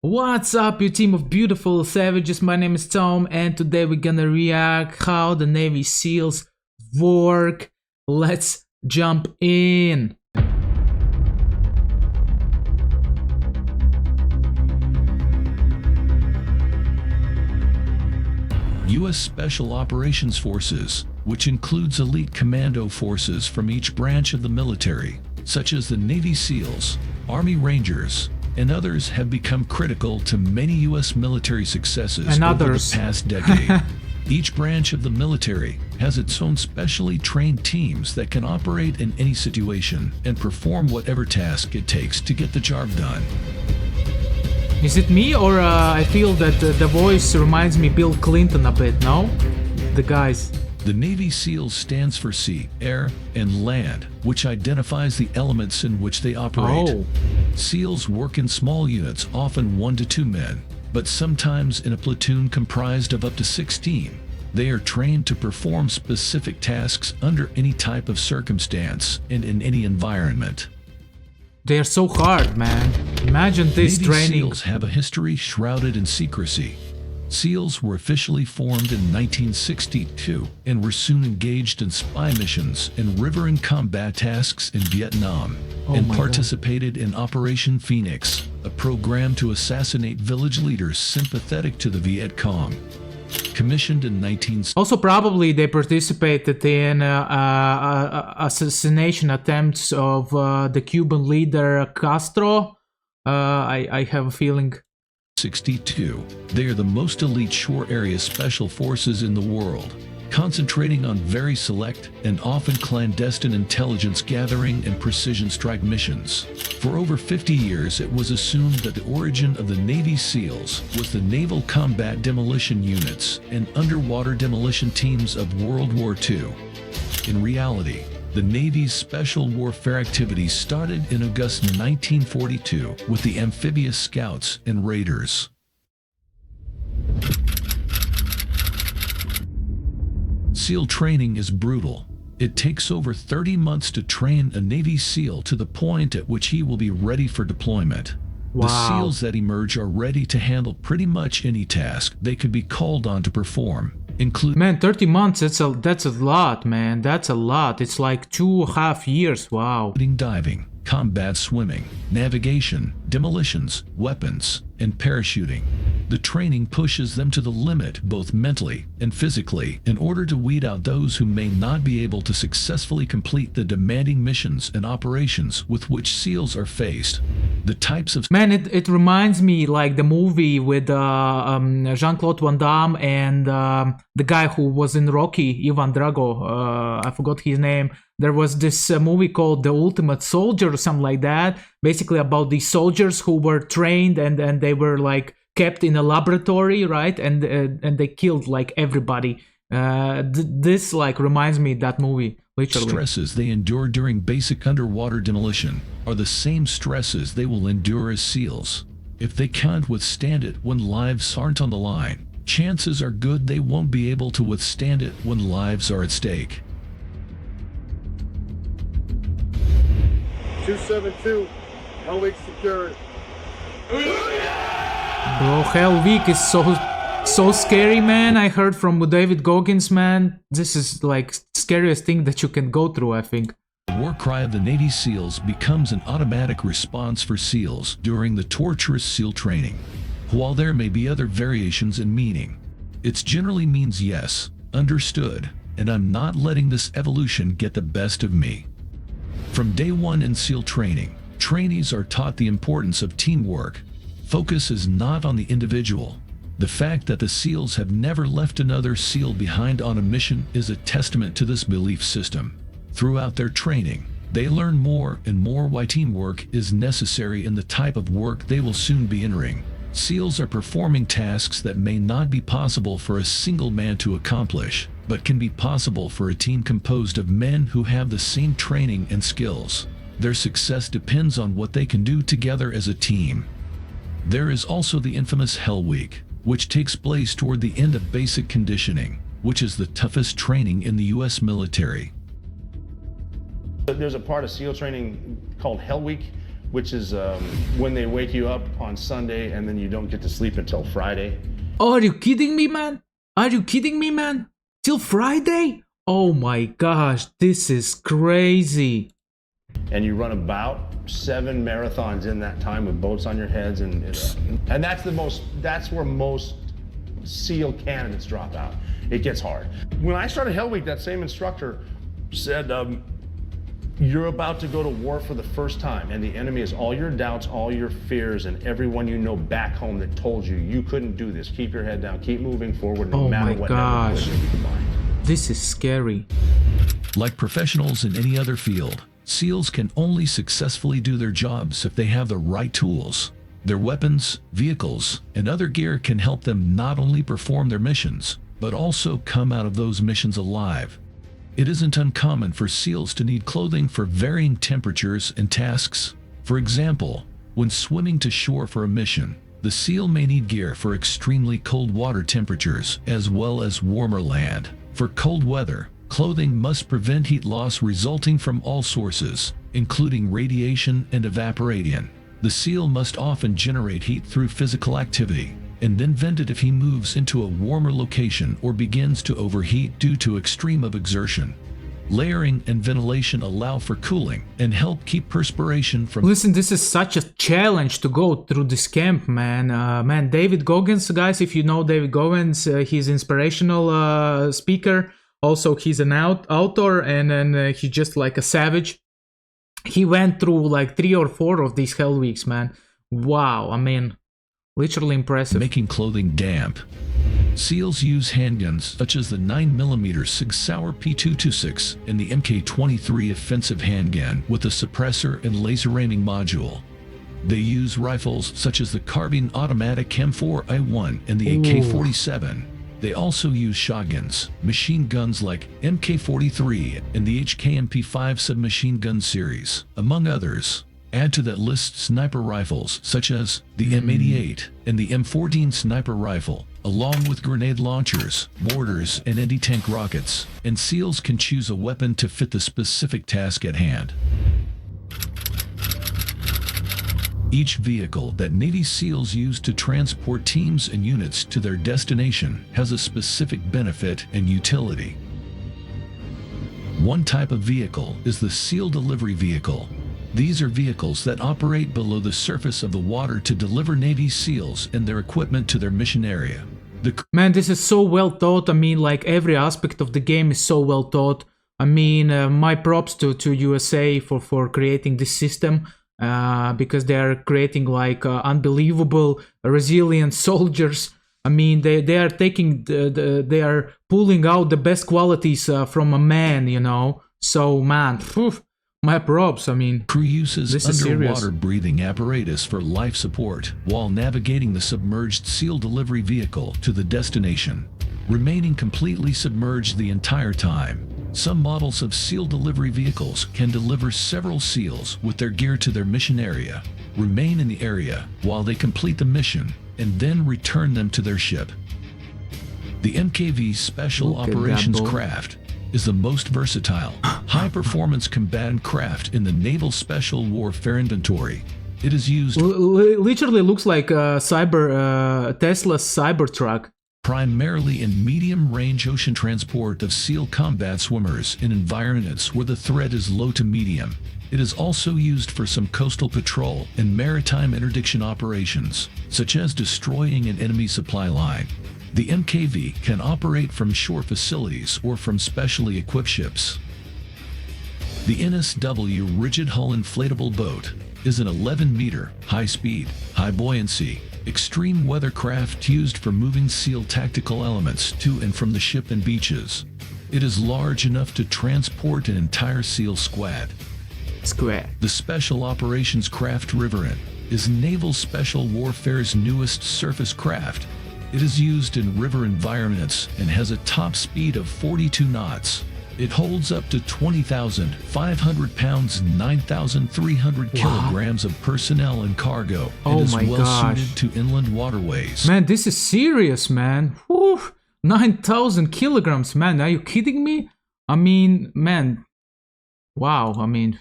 What's up, you team of beautiful savages? My name is Tom, and today we're gonna react how the Navy SEALs work. Let's jump in. U.S. Special Operations Forces, which includes elite commando forces from each branch of the military, such as the Navy SEALs, Army Rangers, and others, have become critical to many U.S. military successes over the past decade. Each branch of the military has its own specially trained teams that can operate in any situation and perform whatever task it takes to get the job done. Is it me, or I feel that the voice reminds me Bill Clinton a bit, no? The guys. The Navy SEALs stands for sea, air, and land, which identifies the elements in which they operate. Oh. SEALs work in small units, often 1 to 2 men, but sometimes in a platoon comprised of up to 16. They are trained to perform specific tasks under any type of circumstance and in any environment. They're so hard, man. Imagine this Navy training. SEALs have a history shrouded in secrecy. SEALs were officially formed in 1962 and were soon engaged in spy missions and river and combat tasks in Vietnam, and participated in Operation Phoenix, a program to assassinate village leaders sympathetic to the Viet Cong. Commissioned in 1960. Also, probably they participated in assassination attempts of the Cuban leader Castro. I have a feeling. 62. They are the most elite shore area special forces in the world, concentrating on very select and often clandestine intelligence gathering and precision strike missions. For over 50 years, it was assumed that the origin of the Navy SEALs was the Naval Combat Demolition Units and underwater demolition teams of World War II. In reality, the Navy's special warfare activities started in August 1942 with the amphibious scouts and raiders. SEAL training is brutal. It takes over 30 months to train a Navy SEAL to the point at which he will be ready for deployment. Wow. The SEALs that emerge are ready to handle pretty much any task they could be called on to perform, including... Man, 30 months, that's a lot, man. That's a lot. It's like 2.5 years. Wow. Diving, combat swimming, navigation, demolitions, weapons, and parachuting. The training pushes them to the limit both mentally and physically in order to weed out those who may not be able to successfully complete the demanding missions and operations with which SEALs are faced. The types of... Man, it reminds me like the movie with Jean-Claude Van Damme and the guy who was in Rocky, Ivan Drago. I forgot his name. There was this movie called The Ultimate Soldier or something like that. Basically about these soldiers who were trained and they were like kept in a laboratory, right? And they killed like everybody. This like reminds me of that movie, literally. Stresses they endure during basic underwater demolition are the same stresses they will endure as SEALs. If they can't withstand it when lives aren't on the line, chances are good they won't be able to withstand it when lives are at stake. 272, Hell Week secured. Bro, Hell Week is so scary, man. I heard from David Goggins, man. This is like scariest thing that you can go through, I think. The war cry of the Navy SEALs becomes an automatic response for SEALs during the torturous SEAL training. While there may be other variations in meaning, it generally means yes, understood, and I'm not letting this evolution get the best of me. From day one in SEAL training, trainees are taught the importance of teamwork. Focus is not on the individual. The fact that the SEALs have never left another SEAL behind on a mission is a testament to this belief system. Throughout their training, they learn more and more why teamwork is necessary in the type of work they will soon be entering. SEALs are performing tasks that may not be possible for a single man to accomplish, but can be possible for a team composed of men who have the same training and skills. Their success depends on what they can do together as a team. There is also the infamous Hell Week, which takes place toward the end of basic conditioning, which is the toughest training in the U.S. military. There's a part of SEAL training called Hell Week, which is when they wake you up on Sunday and then you don't get to sleep until Friday. Oh, are you kidding me, man? Are you kidding me, man? Till Friday? Oh my gosh, this is crazy. And you run about 7 marathons in that time with boats on your heads, and that's where most SEAL candidates drop out. It gets hard. When I started Hell Week, that same instructor said, you're about to go to war for the first time, and the enemy is all your doubts, all your fears, and everyone you know back home that told you you couldn't do this. Keep your head down, keep moving forward, no matter what. Oh my gosh, this is scary. Like professionals in any other field, SEALs can only successfully do their jobs if they have the right tools. Their weapons, vehicles, and other gear can help them not only perform their missions, but also come out of those missions alive. It isn't uncommon for SEALs to need clothing for varying temperatures and tasks. For example, when swimming to shore for a mission, the SEAL may need gear for extremely cold water temperatures as well as warmer land. For cold weather, clothing must prevent heat loss resulting from all sources, including radiation and evaporation. The SEAL must often generate heat through physical activity, and then vent it if he moves into a warmer location or begins to overheat due to extreme of exertion. Layering and ventilation allow for cooling and help keep perspiration from... Listen, this is such a challenge to go through this camp, man. David Goggins, guys, if you know David Goggins, he's inspirational speaker. Also, he's an author, and then he's just like a savage. He went through like 3 or 4 of these Hell Weeks, man. Wow, I mean, literally impressive. Making clothing damp. SEALs use handguns such as the 9mm Sig Sauer P226 and the Mk23 offensive handgun with a suppressor and laser aiming module. They use rifles such as the carbine automatic M4A1 and the AK-47. They also use shotguns, machine guns like Mk43 and the HKMP5 submachine gun series, among others. Add to that list sniper rifles such as the M88 and the M14 sniper rifle, along with grenade launchers, mortars, and anti-tank rockets, and SEALs can choose a weapon to fit the specific task at hand. Each vehicle that Navy SEALs use to transport teams and units to their destination has a specific benefit and utility. One type of vehicle is the SEAL delivery vehicle. These are vehicles that operate below the surface of the water to deliver Navy SEALs and their equipment to their mission area. Man, this is so well thought. I mean, like every aspect of the game is so well thought. I mean, my props to USA for creating this system. Because they are creating like unbelievable resilient soldiers. I mean, they are taking they are pulling out the best qualities from a man, you know. So man, my props. I mean, crew uses underwater breathing apparatus for life support while navigating the submerged SEAL delivery vehicle to the destination, remaining completely submerged the entire time. Some models of SEAL delivery vehicles can deliver several SEALs with their gear to their mission area, remain in the area while they complete the mission, and then return them to their ship. The MKV Special Operations Craft is the most versatile, high-performance combatant craft in the Naval Special Warfare inventory. It is used... literally looks like a Tesla's Cybertruck. Primarily in medium-range ocean transport of SEAL combat swimmers in environments where the threat is low to medium. It is also used for some coastal patrol and maritime interdiction operations, such as destroying an enemy supply line. The MKV can operate from shore facilities or from specially equipped ships. The NSW Rigid Hull Inflatable Boat is an 11-meter, high-speed, high-buoyancy, extreme weather craft used for moving SEAL tactical elements to and from the ship and beaches. It is large enough to transport an entire SEAL squad. The Special Operations Craft Riverine is Naval Special Warfare's newest surface craft. It is used in river environments and has a top speed of 42 knots. It holds up to 20,500 pounds and 9,300 kilograms of personnel and cargo, and is well suited to inland waterways. Man, this is serious, man. Whew. 9,000 kilograms, man. Are you kidding me? I mean, man. Wow, I mean...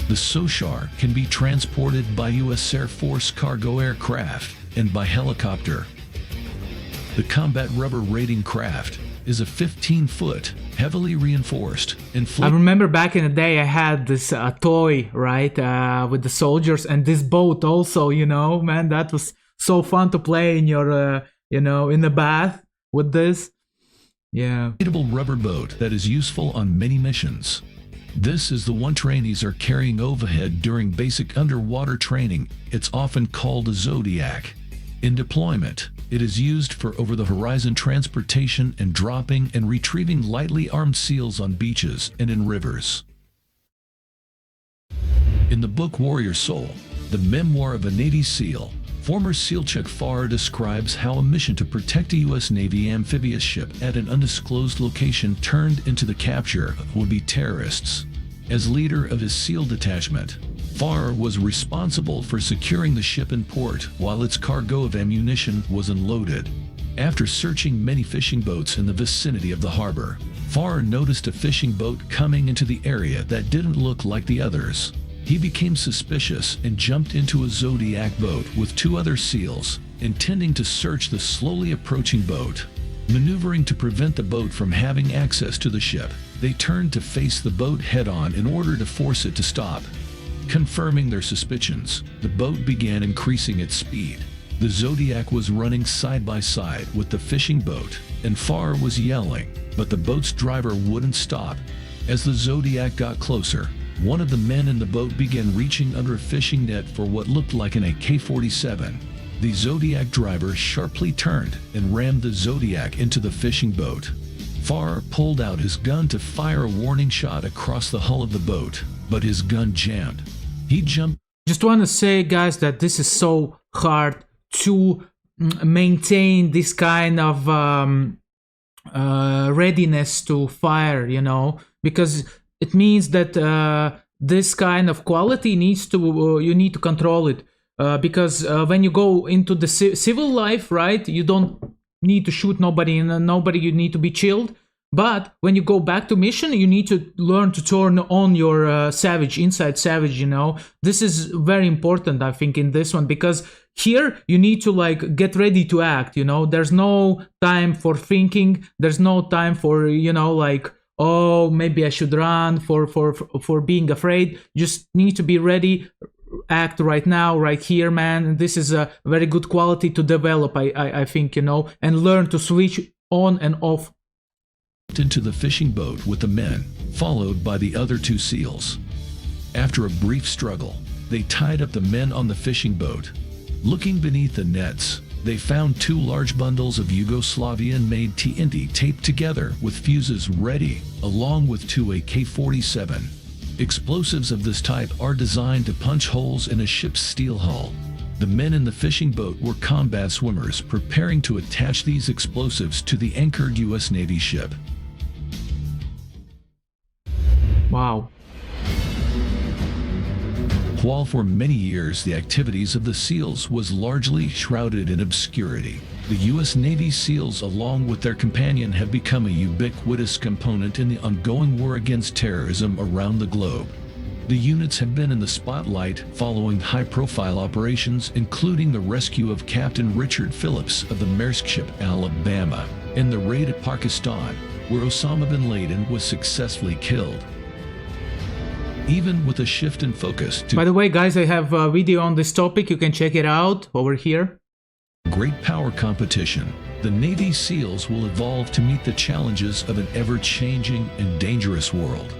The Sochar can be transported by U.S. Air Force cargo aircraft and by helicopter. The Combat Rubber Raiding Craft is a 15-foot, heavily reinforced, I remember back in the day I had this toy, right, with the soldiers, and this boat also, you know, man, that was so fun to play in your, you know, in the bath with this. Yeah. inflatable rubber boat that is useful on many missions. This is the one trainees are carrying overhead during basic underwater training. It's often called a Zodiac. In deployment, it is used for over-the-horizon transportation and dropping and retrieving lightly armed SEALs on beaches and in rivers. In the book Warrior Soul, the memoir of a Navy SEAL, former SEAL Chuck Farr describes how a mission to protect a U.S. Navy amphibious ship at an undisclosed location turned into the capture of would-be terrorists. As leader of his SEAL detachment, Farr was responsible for securing the ship in port while its cargo of ammunition was unloaded. After searching many fishing boats in the vicinity of the harbor, Farr noticed a fishing boat coming into the area that didn't look like the others. He became suspicious and jumped into a Zodiac boat with 2 other SEALs, intending to search the slowly approaching boat. Maneuvering to prevent the boat from having access to the ship, they turned to face the boat head-on in order to force it to stop. Confirming their suspicions, the boat began increasing its speed. The Zodiac was running side by side with the fishing boat, and Farr was yelling, but the boat's driver wouldn't stop. As the Zodiac got closer, one of the men in the boat began reaching under a fishing net for what looked like an AK-47. The Zodiac driver sharply turned and rammed the Zodiac into the fishing boat. Farr pulled out his gun to fire a warning shot across the hull of the boat, but his gun jammed. He jumped. Just want to say, guys, that this is so hard to maintain this kind of readiness to fire, you know, because it means that this kind of quality needs to you need to control it, because when you go into the civil life, right, you don't need to shoot nobody and nobody, you need to be chilled. But when you go back to mission, you need to learn to turn on your savage, inside savage, you know. This is very important, I think, in this one, because here you need to like get ready to act, you know. There's no time for thinking. There's no time for, you know, like, oh, maybe I should run for being afraid. You just need to be ready, act right now, right here, man. This is a very good quality to develop, I think, you know, and learn to switch on and off. Into the fishing boat with the men, followed by the other 2 SEALs. After a brief struggle, they tied up the men on the fishing boat. Looking beneath the nets, they found 2 large bundles of Yugoslavian-made TNT taped together with fuses ready, along with 2 AK-47. Explosives of this type are designed to punch holes in a ship's steel hull. The men in the fishing boat were combat swimmers preparing to attach these explosives to the anchored U.S. Navy ship. Wow. While for many years the activities of the SEALs was largely shrouded in obscurity, the U.S. Navy SEALs along with their companion have become a ubiquitous component in the ongoing war against terrorism around the globe. The units have been in the spotlight following high-profile operations, including the rescue of Captain Richard Phillips of the Maersk ship Alabama and the raid at Pakistan, where Osama bin Laden was successfully killed. Even with a shift in focus to By the way, guys, I have a video on this topic. You can check it out over here. great power competition, the Navy SEALs will evolve to meet the challenges of an ever-changing and dangerous world.